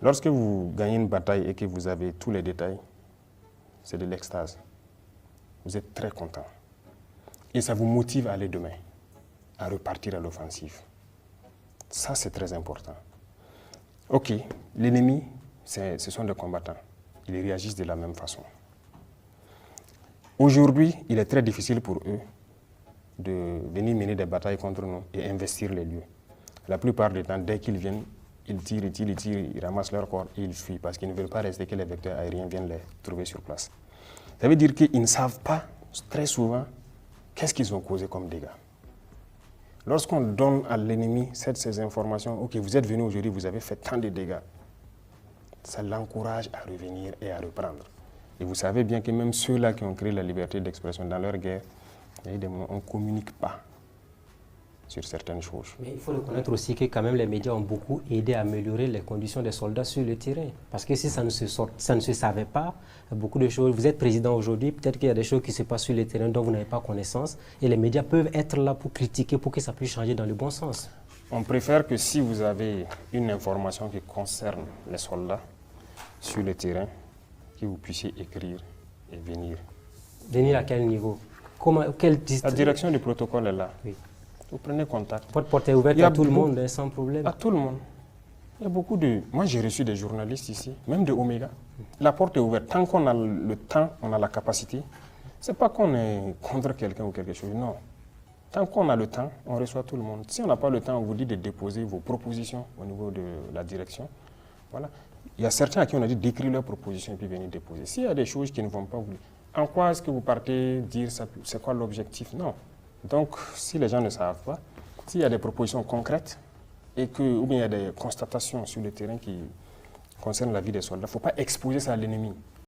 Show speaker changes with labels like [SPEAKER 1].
[SPEAKER 1] Lorsque vous gagnez une bataille et que vous avez tous les détails, c'est de l'extase. Vous êtes très content. Et ça vous motive à aller demain, à repartir à l'offensive. Ça, c'est très important. Ok, l'ennemi, ce sont des combattants. Ils réagissent de la même façon. Aujourd'hui, il est très difficile pour eux de venir mener des batailles contre nous et investir les lieux. La plupart du temps, dès qu'ils viennent, ils tirent, ils ramassent leur corps et ils fuient parce qu'ils ne veulent pas rester que les vecteurs aériens viennent les trouver sur place. Ça veut dire qu'ils ne savent pas très souvent qu'est-ce qu'ils ont causé comme dégâts. Lorsqu'on donne à l'ennemi ces informations, ok, vous êtes venu aujourd'hui, vous avez fait tant de dégâts, ça l'encourage à revenir et à reprendre. Et vous savez bien que même ceux-là qui ont créé la liberté d'expression dans leur guerre, on ne communique pas sur certaines choses.
[SPEAKER 2] Mais il faut reconnaître aussi que quand même les médias ont beaucoup aidé à améliorer les conditions des soldats sur le terrain. Parce que si ça ne se savait pas, beaucoup de choses, vous êtes président aujourd'hui, peut-être qu'il y a des choses qui se passent sur le terrain dont vous n'avez pas connaissance, et les médias peuvent être là pour critiquer, pour que ça puisse changer dans le bon sens.
[SPEAKER 1] On préfère que si vous avez une information qui concerne les soldats sur le terrain, que vous puissiez écrire et venir.
[SPEAKER 2] Venir à quel niveau?
[SPEAKER 1] La direction du protocole est là.
[SPEAKER 2] Oui.
[SPEAKER 1] Vous prenez contact.
[SPEAKER 2] Votre porte est ouverte à tout le monde, sans problème.
[SPEAKER 1] À tout le monde. Il y a beaucoup de... Moi, j'ai reçu des journalistes ici, même de Omega. La porte est ouverte. Tant qu'on a le temps, on a la capacité. Ce n'est pas qu'on est contre quelqu'un ou quelque chose, non. Tant qu'on a le temps, on reçoit tout le monde. Si on n'a pas le temps, on vous dit de déposer vos propositions au niveau de la direction. Voilà. Il y a certains à qui on a dit d'écrire leurs propositions et puis venir déposer. S'il y a des choses qui ne vont pas, vous dites, en quoi est-ce que vous partez dire ça, c'est quoi l'objectif? Non. Donc, si les gens ne savent pas, s'il y a des propositions concrètes et ou bien il y a des constatations sur le terrain qui concernent la vie des soldats, il ne faut pas exposer ça à l'ennemi.